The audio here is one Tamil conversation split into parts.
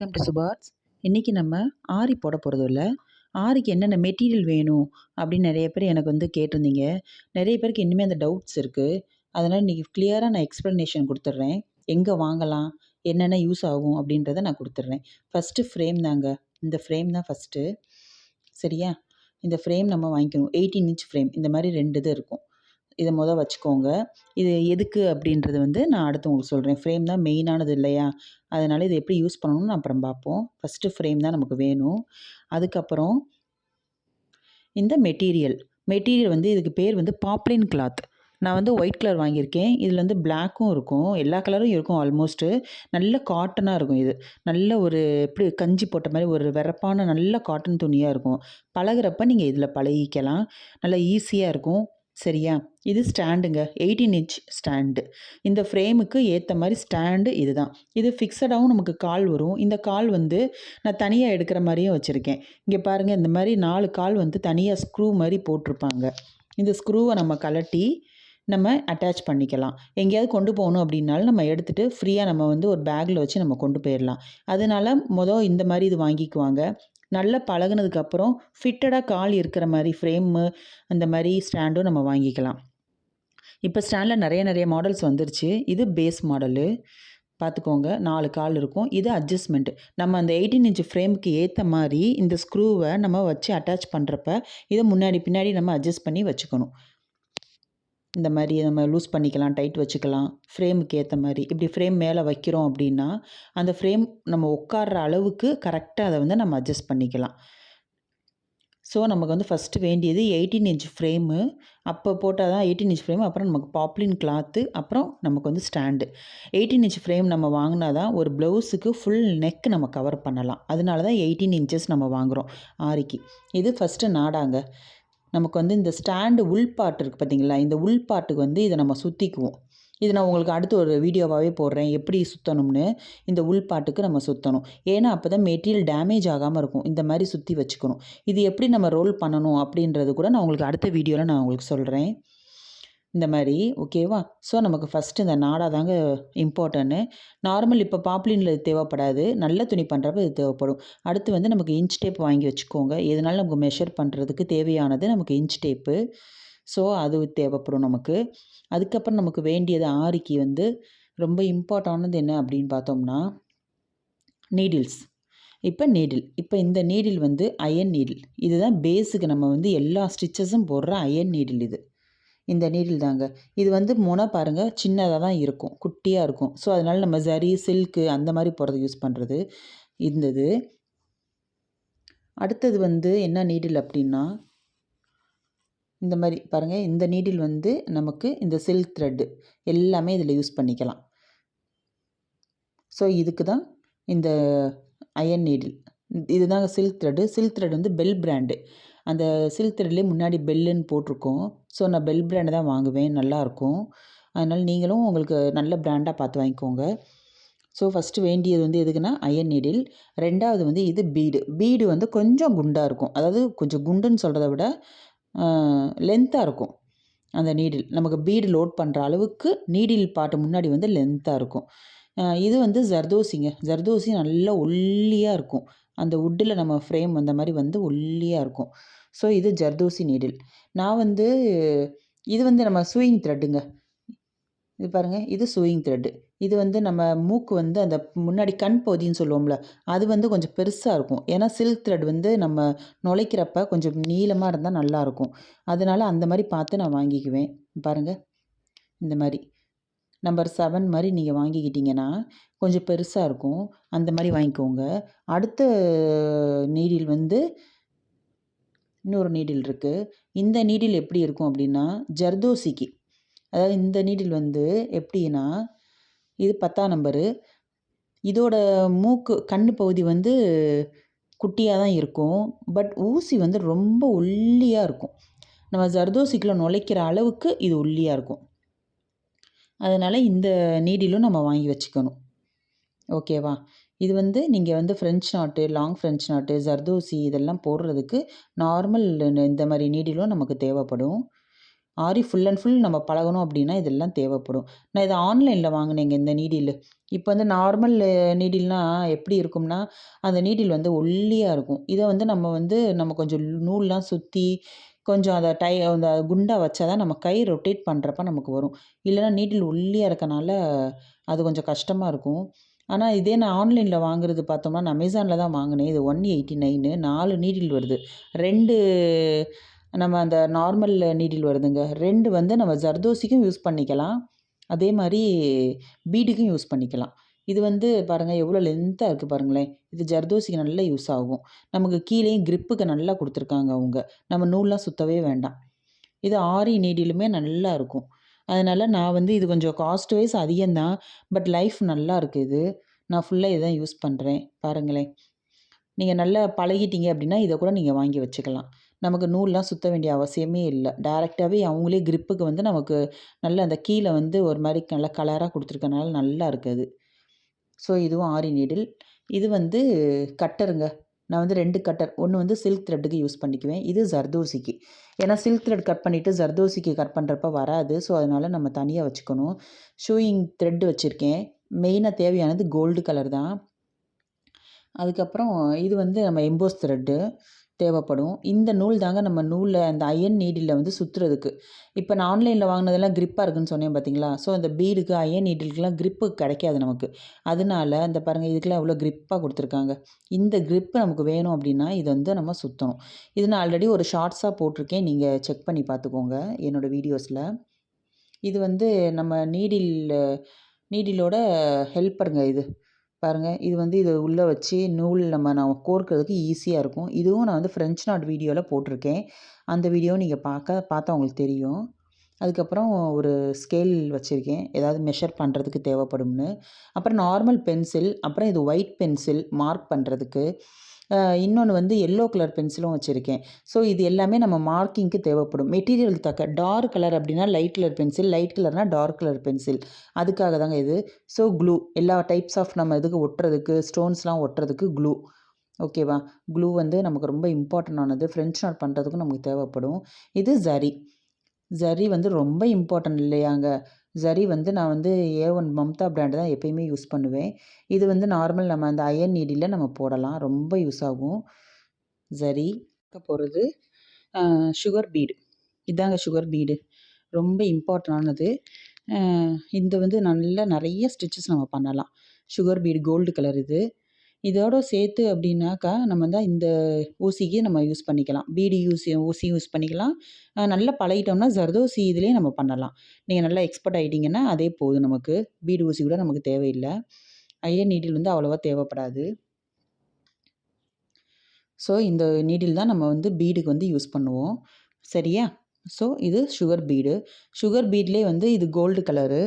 Welcome to சுபார்ட்ஸ். இன்றைக்கி நம்ம ஆரி போட போகிறது இல்லை. ஆரிக்கு என்னென்ன மெட்டீரியல் வேணும் அப்படின்னு நிறைய பேர் எனக்கு வந்து கேட்டிருந்தீங்க. நிறைய பேருக்கு இன்னுமே அந்த டவுட்ஸ் இருக்குது. அதனால் இன்றைக்கி கிளியராக நான் எக்ஸ்ப்ளனேஷன் கொடுத்துட்றேன். எங்கே வாங்கலாம், என்னென்ன யூஸ் ஆகும் அப்படின்றத நான் கொடுத்துட்றேன். ஃபஸ்ட்டு ஃப்ரேம் தாங்க. இந்த ஃப்ரேம் தான் ஃபஸ்ட்டு. சரியா? இந்த ஃப்ரேம் நம்ம வாங்கிக்கணும். 18 இன்ச் ஃப்ரேம். இந்த மாதிரி 2 இது இருக்கும். இதை வச்சுக்கோங்க. இது எதுக்கு அப்படின்றது வந்து நான் அடுத்து உங்களுக்கு சொல்கிறேன். ஃப்ரேம் தான் மெயினானது இல்லையா? அதனால் இதை எப்படி யூஸ் பண்ணணும்னு அப்புறம் பார்ப்போம். ஃபஸ்ட்டு ஃப்ரேம் தான் நமக்கு வேணும். அதுக்கப்புறம் இந்த மெட்டீரியல் வந்து இதுக்கு பேர் வந்து பாப்லின் கிளாத். நான் வந்து ஒயிட் கலர் வாங்கியிருக்கேன். இதில் வந்து பிளாக்கும் இருக்கும், எல்லா கலரும் இருக்கும் ஆல்மோஸ்ட்டு. நல்ல காட்டனாக இருக்கும் இது. நல்ல ஒரு எப்படி கஞ்சி போட்ட மாதிரி ஒரு வெறப்பான நல்ல காட்டன் துணியாக இருக்கும். பழகிறப்ப நீங்கள் இதில் பழகிக்கலாம். நல்லா ஈஸியாக இருக்கும். சரியா? இது ஸ்டாண்டுங்க. 18 இன்ச் ஸ்டாண்டு. இந்த ஃப்ரேமுக்கு ஏற்ற மாதிரி ஸ்டாண்டு இது தான். இது ஃபிக்ஸடாகவும் நமக்கு கால் வரும். இந்த கால் வந்து நான் தனியாக எடுக்கிற மாதிரியும் வச்சுருக்கேன். இங்கே பாருங்கள், இந்த மாதிரி 4 கால் வந்து தனியாக ஸ்க்ரூ மாதிரி போட்டிருப்பாங்க. இந்த ஸ்க்ரூவை நம்ம கழட்டி நம்ம அட்டாச் பண்ணிக்கலாம். எங்கேயாவது கொண்டு போகணும் அப்படின்னாலும் நம்ம எடுத்துகிட்டு ஃப்ரீயாக நம்ம வந்து ஒரு பேக்கில் வச்சு நம்ம கொண்டு போயிடலாம். அதனால் இந்த மாதிரி இது வாங்கிக்குவாங்க. நல்லா பழகுனதுக்கப்புறம் ஃபிட்டடாக கால் இருக்கிற மாதிரி ஃப்ரேமு அந்த மாதிரி ஸ்டாண்டும் நம்ம வாங்கிக்கலாம். இப்போ ஸ்டாண்டில் நிறைய மாடல்ஸ் வந்துருச்சு. இது பேஸ் மாடலு பார்த்துக்கோங்க. 4 கால் இருக்கும். இது அட்ஜஸ்ட்மெண்ட்டு. நம்ம அந்த 18 இன்ச் ஃப்ரேமுக்கு ஏற்ற மாதிரி இந்த ஸ்க்ரூவை நம்ம வச்சு அட்டாச் பண்ணுறப்ப இதை முன்னாடி பின்னாடி நம்ம அட்ஜஸ்ட் பண்ணி வச்சுக்கணும். இந்த மாதிரி நம்ம லூஸ் பண்ணிக்கலாம், டைட் வச்சுக்கலாம். ஃப்ரேமுக்கு ஏற்ற மாதிரி இப்படி ஃப்ரேம் மேலே வைக்கிறோம் அப்படின்னா அந்த ஃப்ரேம் நம்ம உட்கார்ற அளவுக்கு கரெக்டாக அதை வந்து நம்ம அட்ஜஸ்ட் பண்ணிக்கலாம். ஸோ நமக்கு வந்து ஃபஸ்ட்டு வேண்டியது 18 இன்ச் ஃப்ரேமு. அப்போ போட்டால் தான் 18 இன்ச் ஃப்ரேம். அப்புறம் நமக்கு பாப்லின் கிளாத்து, அப்புறம் நமக்கு வந்து ஸ்டாண்டு. 18 இன்ச் ஃப்ரேம் நம்ம வாங்கினா தான் ஒரு ப்ளவுஸுக்கு ஃபுல் நெக் நம்ம கவர் பண்ணலாம். அதனால தான் 18 இன்ச்சஸ் நம்ம வாங்குகிறோம் ஆரிக்கு. இது ஃபஸ்ட்டு நாடாங்க. நமக்கு வந்து இந்த ஸ்டாண்டு உள்பாட்டு இருக்குது பார்த்தீங்களா? இந்த உள்பாட்டுக்கு வந்து இதை நம்ம சுற்றிக்குவோம். இது நான் உங்களுக்கு அடுத்து ஒரு வீடியோவாகவே போடுறேன், எப்படி சுற்றணும்னு. இந்த உள்பாட்டுக்கு நம்ம சுற்றணும். ஏன்னா அப்போ தான் மெட்டீரியல் டேமேஜ் ஆகாமல் இருக்கும். இந்த மாதிரி சுற்றி வச்சுக்கணும். இது எப்படி நம்ம ரோல் பண்ணணும் அப்படின்றது கூட நான் உங்களுக்கு அடுத்த வீடியோவில் நான் உங்களுக்கு சொல்கிறேன். இந்த மாதிரி ஓகேவா? ஸோ நமக்கு ஃபஸ்ட்டு இந்த நாடா தாங்க இம்பார்ட்டன்னு. நார்மல் இப்போ பாப்லினில் இது தேவைப்படாது. நல்ல துணி பண்ணுறப்ப இது தேவைப்படும். அடுத்து வந்து நமக்கு இன்ச் டேப் வாங்கி வச்சுக்கோங்க. எதனாலும் நமக்கு மெஷர் பண்ணுறதுக்கு தேவையானது நமக்கு இன்ச் டேப்பு. ஸோ அது தேவைப்படும் நமக்கு. அதுக்கப்புறம் நமக்கு வேண்டியது ஆரிக்கு வந்து ரொம்ப இம்பார்ட்டானது என்ன அப்படின்னு பார்த்தோம்னா நீடில்ஸ். இப்போ இந்த நீடில் வந்து அயன் நீடில். இதுதான் பேஸுக்கு நம்ம வந்து எல்லா ஸ்டிச்சஸும் போடுற அயன் நீடில் இது. இந்த நீடில் தாங்க. இது வந்து முனை பாருங்கள், சின்னதாக தான் இருக்கும், குட்டியாக இருக்கும். ஸோ அதனால் நம்ம ஜரி, சில்க்கு அந்த மாதிரி போடுறது யூஸ் பண்ணுறது இருந்தது. அடுத்தது வந்து என்ன நீடில் அப்படின்னா இந்த மாதிரி பாருங்கள். இந்த நீடில் வந்து நமக்கு இந்த சில்க் த்ரெட்டு எல்லாமே இதில் யூஸ் பண்ணிக்கலாம். ஸோ இதுக்கு தான் இந்த அயன் நீடில். இதுதாங்க சில்க் த்ரெட்டு. சில்க் த்ரெட் வந்து பெல் பிராண்டு. அந்த சில்க் த்ரெட்லேயே முன்னாடி பெல்லுன்னு போட்டிருக்கோம். ஸோ நான் பெல் பிராண்டு தான் வாங்குவேன், நல்லாயிருக்கும். அதனால் நீங்களும் உங்களுக்கு நல்ல பிராண்டாக பார்த்து வாங்கிக்கோங்க. ஸோ ஃபஸ்ட்டு வேண்டியது வந்து எதுக்குன்னா அயன் நீடில். ரெண்டாவது வந்து இது பீடு வந்து கொஞ்சம் குண்டாக இருக்கும். அதாவது கொஞ்சம் குண்டுன்னு சொல்கிறத விட லென்த்தாக இருக்கும். அந்த நீடில் நமக்கு பீடு லோட் பண்ணுற அளவுக்கு நீடில் பாட்டு முன்னாடி வந்து லென்த்தாக இருக்கும். இது வந்து ஜர்தோசிங்க. ஜர்தோசி நல்லா ஒல்லியாக இருக்கும். அந்த வுட்டில் நம்ம ஃப்ரேம் வந்த மாதிரி வந்து ஒல்லியாக இருக்கும். ஸோ இது ஜர்தோசி நீடில். நான் வந்து இது வந்து நம்ம சூயிங் த்ரெட்டுங்க. இது பாருங்கள், இது சூயிங் த்ரெட்டு. இது வந்து நம்ம மூக்கு வந்து அந்த முன்னாடி கண் பகுதின்னு சொல்லுவோம்ல, அது வந்து கொஞ்சம் பெருசாக இருக்கும். ஏன்னா சில்க் த்ரெட் வந்து நம்ம நுழைக்கிறப்ப கொஞ்சம் நீளமாக இருந்தால் நல்லாயிருக்கும். அதனால் அந்த மாதிரி பார்த்து நான் வாங்கிக்குவேன். பாருங்கள், இந்த மாதிரி நம்பர் 7 மாதிரி நீங்கள் வாங்கிக்கிட்டிங்கன்னா கொஞ்சம் பெருசாக இருக்கும். அந்த மாதிரி வாங்கிக்கோங்க. அடுத்த நீடில் வந்து இன்னொரு நீடில் இருக்குது. இந்த நீடில் எப்படி இருக்கும் அப்படின்னா ஜர்தோசிக்கு. அதாவது இந்த நீடில் வந்து எப்படின்னா இது 10ஆம் நம்பரு. இதோட மூக்கு கண் பகுதி வந்து குட்டியாக தான் இருக்கும். பட் ஊசி வந்து ரொம்ப ஒல்லியாக இருக்கும். நம்ம ஜர்தோசிக்குள்ளே நுழைக்கிற அளவுக்கு இது ஒல்லியாக இருக்கும். அதனால் இந்த நீடிலும் நம்ம வாங்கி வச்சுக்கணும். ஓகேவா? இது வந்து நீங்கள் வந்து ஃப்ரெஞ்ச் நாட்டு, லாங் ஃப்ரெஞ்ச் நாட்டு, ஜர்தோசி இதெல்லாம் போடுறதுக்கு நார்மல் இந்த மாதிரி நீடிலும் நமக்கு தேவைப்படும். ஆரி ஃபுல் அண்ட் ஃபுல் நம்ம பழகணும் அப்படின்னா இதெல்லாம் தேவைப்படும். நான் இதை ஆன்லைனில் வாங்கினேங்க இந்த நீடில். இப்போ வந்து நார்மல் நீடில்னால் எப்படி இருக்கும்னா அந்த நீடில் வந்து ஒல்லியாக இருக்கும். இதை வந்து நம்ம கொஞ்சம் நூல்லாம் சுற்றி கொஞ்சம் அதை அந்த குண்டா வச்சா தான் நம்ம கை ரொட்டேட் பண்ணுறப்ப நமக்கு வரும். இல்லைன்னா நீடில் ஒல்லியாக இருக்கனால அது கொஞ்சம் கஷ்டமாக இருக்கும். ஆனால் இதே நான் ஆன்லைனில் வாங்குறது பார்த்தோம்னா நான் அமேசானில் தான் வாங்கினேன். இது 189 4 நீடில் வருது. 2 நம்ம அந்த நார்மல் நீடில் வருதுங்க. 2 வந்து நம்ம ஜர்தோசிக்கும் யூஸ் பண்ணிக்கலாம். அதே மாரி பீடுக்கும் யூஸ் பண்ணிக்கலாம். இது வந்து பாருங்கள் எவ்வளோ லென்த்தாக இருக்குது பாருங்களேன். இது ஜர்தோசிக்கு நல்லா யூஸ் ஆகும். நமக்கு கீழேயும் கிரிப்புக்கு நல்லா கொடுத்துருக்காங்க அவங்க. நம்ம நூல்லாம் சுத்தவே வேண்டாம். இது ஆரி நீடிலுமே நல்லா இருக்கும். அதனால் நான் வந்து இது கொஞ்சம் காஸ்ட் வைஸ் அதிகம்தான். பட் லைஃப் நல்லா இருக்குது இது. நான் ஃபுல்லாக இதான் யூஸ் பண்ணுறேன். பாருங்களேன். நீங்கள் நல்லா பழகிட்டீங்க அப்படின்னா இதை கூட நீங்கள் வாங்கி வச்சுக்கலாம். நமக்கு நூல்லாம் சுத்த வேண்டிய அவசியமே இல்லை. டைரெக்டாகவே அவங்களே கிரிப்புக்கு வந்து நமக்கு நல்ல அந்த கீழே வந்து ஒரு மாதிரி நல்லா கலராக கொடுத்துருக்கனால நல்லா இருக்குது. ஸோ இதுவும் ஆரி நீடில். இது வந்து கட்டருங்க. நான் வந்து 2 கட்டர். ஒன்று வந்து சில்க் த்ரெட்டுக்கு யூஸ் பண்ணிக்குவேன். இது ஜர்தோசிக்கு. ஏன்னா சில்க் த்ரெட் கட் பண்ணிவிட்டு ஜர்தோசிக்கு கட் பண்ணுறப்ப வராது. ஸோ அதனால் நம்ம தனியாக வச்சுக்கணும். ஷூயிங் த்ரெட் வச்சுருக்கேன். மெயினாக தேவையானது கோல்டு கலர் தான். அதுக்கப்புறம் இது வந்து நம்ம எம்போஸ் த்ரெட்டு தேவைப்படும். இந்த நூல் தாங்க நம்ம நூலில் அந்த அயன் நீடிலில் வந்து சுற்றுறதுக்கு. இப்போ நான் ஆன்லைனில் வாங்கினதெல்லாம் கிரிப்பாக இருக்குதுன்னு சொன்னேன் பார்த்தீங்களா? ஸோ அந்த பீடுக்கு அயன் நீடிலுக்குலாம் கிரிப்பு கிடைக்காது நமக்கு. அதனால இந்த பாருங்கள் இதுக்கெல்லாம் எவ்வளோ கிரிப்பாக கொடுத்துருக்காங்க. இந்த கிரிப்பு நமக்கு வேணும் அப்படின்னா இதை வந்து நம்ம சுற்றணும். இது நான் ஆல்ரெடி ஒரு ஷார்ட்ஸாக போட்டிருக்கேன். நீங்கள் செக் பண்ணி பார்த்துக்கோங்க என்னோடய வீடியோஸில். இது வந்து நம்ம நீடிலோட ஹெல்ப்பருங்க இது. பாருங்கள் இது வந்து இதை உள்ளே வச்சு நான் கோர்க்கிறதுக்கு ஈஸியாக இருக்கும். இதுவும் நான் வந்து ஃப்ரெஞ்ச் நாட் வீடியோவில் போட்டிருக்கேன். அந்த வீடியோ நீங்கள் பார்த்தா உங்களுக்கு தெரியும். அதுக்கப்புறம் ஒரு ஸ்கேல் வச்சுருக்கேன். ஏதாவது மெஷர் பண்ணுறதுக்கு தேவைப்படும்னு. அப்புறம் நார்மல் பென்சில், அப்புறம் இது ஒயிட் பென்சில் மார்க் பண்ணுறதுக்கு. இன்னொன்று வந்து எல்லோ கலர் பென்சிலும் வச்சுருக்கேன். ஸோ இது எல்லாமே நம்ம மார்க்கிங்க்கு தேவைப்படும். மெட்டீரியலுக்கு தக்க டார்க் கலர் அப்படின்னா லைட் கலர் பென்சில், லைட் கலர்னால் டார்க் கலர் பென்சில். அதுக்காக தாங்க இது. ஸோ க்ளூ எல்லா டைப்ஸ் ஆஃப் நம்ம இதுக்கு ஒட்டுறதுக்கு, ஸ்டோன்ஸ்லாம் ஒட்டுறதுக்கு க்ளூ. ஓகேவா? க்ளூ வந்து நமக்கு ரொம்ப இம்பார்ட்டண்டானது. ஃப்ரெஞ்ச் நாட் பண்ணுறதுக்கும் நமக்கு தேவைப்படும். இது ஜரி. ஜரி வந்து ரொம்ப இம்பார்ட்டன்ட் இல்லையாங்க? ஜரி வந்து நான் வந்து A1 மம்தா பிராண்டு தான் எப்பயுமே யூஸ் பண்ணுவேன். இது வந்து நார்மல் நம்ம அந்த அயன் நீடில நம்ம போடலாம். ரொம்ப யூஸ் ஆகும் ஜரி. போகிறது சுகர் பீடு. இதாங்க சுகர் பீடு. ரொம்ப இம்பார்ட்டண்டானது. இந்த வந்து நிறைய ஸ்டிச்சஸ் நம்ம பண்ணலாம். சுகர் பீடு கோல்டு கலர் இது. இதோட சேர்த்து அப்படின்னாக்கா நம்ம தான் இந்த ஊசிக்கு நம்ம யூஸ் பண்ணிக்கலாம். பீடி ஊசி யூஸ் பண்ணிக்கலாம். நல்லா பழகிட்டோம்னா ஜர்தோசி இதுலேயே நம்ம பண்ணலாம். நீங்கள் நல்லா எக்ஸ்பர்ட் ஆகிட்டிங்கன்னா அதே போதும் நமக்கு. பீடி ஊசி கூட நமக்கு தேவையில்லை. அயன் நீடில் வந்து அவ்வளோவா தேவைப்படாது. ஸோ இந்த நீடில் தான் நம்ம வந்து பீடுக்கு வந்து யூஸ் பண்ணுவோம். சரியா? ஸோ இது சுகர் பீடு. சுகர் பீட்லேயே வந்து இது கோல்டு கலரு.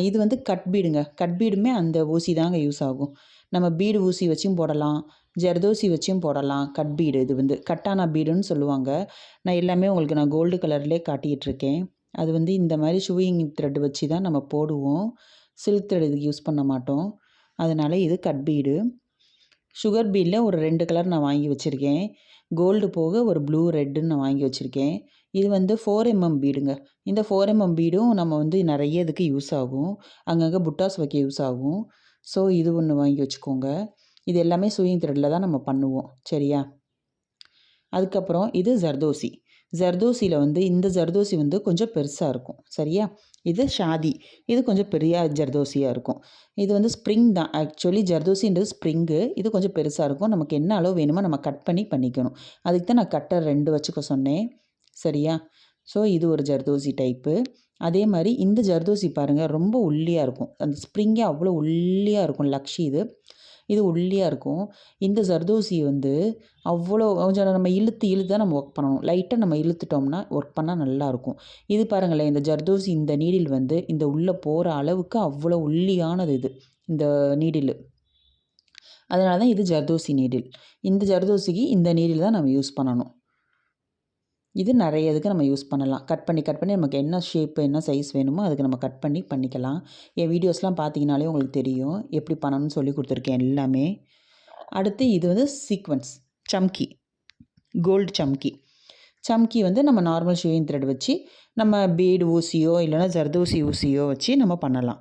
இது வந்து கட் பீடுங்க. கட் பீடுமே அந்த ஊசி தாங்க யூஸ் ஆகும். நம்ம பீடு ஊசி வச்சும் போடலாம். ஜர்தோசி வச்சும் போடலாம். கட் பீடு இது வந்து கட்டானா பீடுன்னு சொல்லுவாங்க. நான் எல்லாமே உங்களுக்கு நான் கோல்டு கலர்லேயே காட்டிகிட்ருக்கேன். அது வந்து இந்த மாதிரி ஷூயிங் த்ரெட் வச்சு தான் நம்ம போடுவோம். சில்க் த்ரெட் இதுக்கு யூஸ் பண்ண மாட்டோம். அதனால் இது கட் பீடு. சுகர் பீடில் ஒரு 2 கலர் நான் வாங்கி வச்சுருக்கேன். கோல்டு போக ஒரு ப்ளூ ரெட்டுன்னு நான் வாங்கி வச்சுருக்கேன். இது வந்து 4mm பீடுங்க. இந்த 4mm பீடும் நம்ம வந்து நிறைய இதுக்கு யூஸ் ஆகும். அங்கங்கே புட்டாஸ் வைக்க யூஸ் ஆகும். ஸோ இது ஒன்று வாங்கி வச்சுக்கோங்க. இது எல்லாமே சூயிங் த்ரெட்டில் தான் நம்ம பண்ணுவோம். சரியா? அதுக்கப்புறம் இது ஜர்தோசி. ஜர்தோசியில் வந்து இந்த ஜர்தோசி வந்து கொஞ்சம் பெருசாக இருக்கும். சரியா? இது ஷாதி. இது கொஞ்சம் பெரிய ஜர்தோசியாக இருக்கும். இது வந்து ஸ்ப்ரிங் தான். ஆக்சுவலி ஜர்தோசின்றது ஸ்ப்ரிங்கு. இது கொஞ்சம் பெருசாக இருக்கும். நமக்கு என்ன அளவு வேணுமோ நம்ம கட் பண்ணிக்கணும். அதுக்கு தான் நான் கட்டர் 2 வச்சுக்க சொன்னேன். சரியா? ஸோ இது ஒரு ஜர்தோசி டைப்பு. அதே மாதிரி இந்த ஜர்தோசி பாருங்கள் ரொம்ப ஒல்லியாக இருக்கும். அந்த ஸ்ப்ரிங்கே அவ்வளோ ஒல்லியாக இருக்கும். லக்ஷி இது. இது ஒல்லியாக இருக்கும். இந்த ஜர்தோசி வந்து அவ்வளோ கொஞ்சம் நம்ம இழுத்து தான் நம்ம ஒர்க் பண்ணணும். லைட்டாக நம்ம இழுத்துட்டோம்னா ஒர்க் பண்ணால் நல்லாயிருக்கும். இது பாருங்களேன் இந்த ஜர்தோசி இந்த நீடில் வந்து இந்த உள்ளே போகிற அளவுக்கு அவ்வளோ ஒல்லியானது இது இந்த நீடில். அதனால தான் இது ஜர்தோசி நீடில். இந்த ஜர்தோசிக்கு இந்த நீடில் தான் நம்ம யூஸ் பண்ணணும். இது நிறைய இதுக்கு நம்ம யூஸ் பண்ணலாம். கட் பண்ணி நமக்கு என்ன ஷேப்பு என்ன சைஸ் வேணுமோ அதுக்கு நம்ம கட் பண்ணிக்கலாம். என் வீடியோஸ்லாம் பார்த்தீங்கனாலே உங்களுக்கு தெரியும். எப்படி பண்ணணும்னு சொல்லி கொடுத்துருக்கேன் எல்லாமே. அடுத்து இது வந்து சீக்வென்ஸ் சம்கி. கோல்டு சம்கி. சம்கி வந்து நம்ம நார்மல் ஷூயிங் த்ரெட் வச்சு நம்ம பீடு ஊசியோ இல்லைன்னா ஜர்தோசி ஊசியோ வச்சு நம்ம பண்ணலாம்.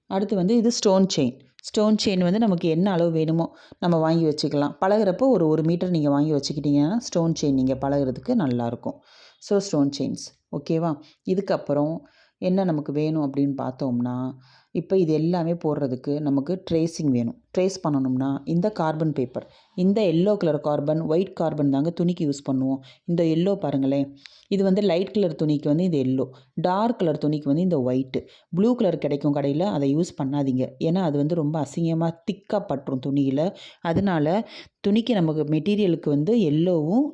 அடுத்து வந்து இது ஸ்டோன் செயின். ஸ்டோன் செயின் வந்து நமக்கு என்ன அளவு வேணுமோ நம்ம வாங்கி வச்சுக்கலாம். பழகுறப்போ ஒரு 1 மீட்டர் நீங்கள் வாங்கி வச்சுக்கிட்டிங்கன்னா ஸ்டோன் செயின் நீங்கள் பழகுறதுக்கு நல்லாயிருக்கும். ஸோ ஸ்டோன் செயின்ஸ் ஓகேவா? இதுக்கப்புறம் என்ன நமக்கு வேணும் அப்படின்னு பார்த்தோம்னா, இப்போ இது எல்லாமே போடுறதுக்கு நமக்கு ட்ரேசிங் வேணும். ட்ரேஸ் பண்ணணும்னா இந்த கார்பன் பேப்பர், இந்த yellow colour carbon, white carbon தாங்க துணிக்கு யூஸ் பண்ணுவோம். இந்த எல்லோ பாருங்களேன், இது வந்து லைட் கலர் துணிக்கு வந்து இது எல்லோ, டார்க் கலர் துணிக்கு வந்து இந்த ஒயிட்டு. ப்ளூ கலர் கிடைக்கும் கடையில், அதை யூஸ் பண்ணாதீங்க. ஏன்னா அது வந்து ரொம்ப அசிங்கமாக திக்காக பட்டுரும் துணியில். அதனால துணிக்கு நமக்கு மெட்டீரியலுக்கு வந்து எல்லோவும்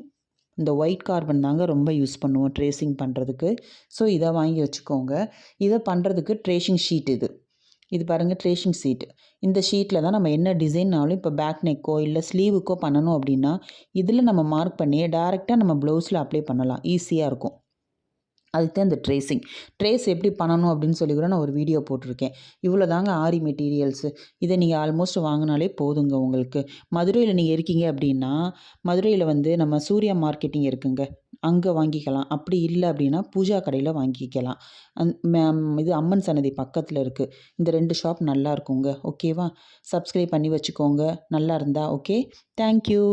இந்த ஒயிட் கார்பன் தாங்க ரொம்ப யூஸ் பண்ணுவோம் ட்ரேசிங் பண்ணுறதுக்கு. ஸோ இதை வாங்கி வச்சுக்கோங்க. இதை பண்ணுறதுக்கு ட்ரேசிங் ஷீட் இது. இது பாருங்கள் ட்ரேசிங் ஷீட். இந்த ஷீட்டில் தான் நம்ம என்ன டிசைன்னாலும் இப்போ பேக் நெக்கோ இல்லை ஸ்லீவுக்கோ பண்ணணும் அப்படின்னா இதில் நம்ம மார்க் பண்ணி டேரெக்டாக நம்ம ப்ளவுஸில் அப்ளை பண்ணலாம். ஈஸியாக இருக்கும். அதுக்கு தான் இந்த ட்ரேஸ் எப்படி பண்ணணும் அப்படின்னு சொல்லி கூட நான் ஒரு வீடியோ போட்டிருக்கேன். இவ்வளோ தாங்க ஆரி மெட்டீரியல்ஸு. இதை நீங்கள் ஆல்மோஸ்ட் வாங்கினாலே போதுங்க உங்களுக்கு. மதுரையில் நீங்கள் இருக்கீங்க அப்படின்னா மதுரையில் வந்து நம்ம சூர்யா மார்க்கெட்டிங் இருக்குங்க, அங்கே வாங்கிக்கலாம். அப்படி இல்லை அப்படின்னா பூஜா கடையில் வாங்கிக்கலாம். இது அம்மன் சன்னதி பக்கத்தில் இருக்குது. இந்த 2 ஷாப் நல்லா இருக்குங்க. ஓகேவா? சப்ஸ்கிரைப் பண்ணி வச்சுக்கோங்க. நல்லா இருந்தால் ஓகே. தேங்க்யூ.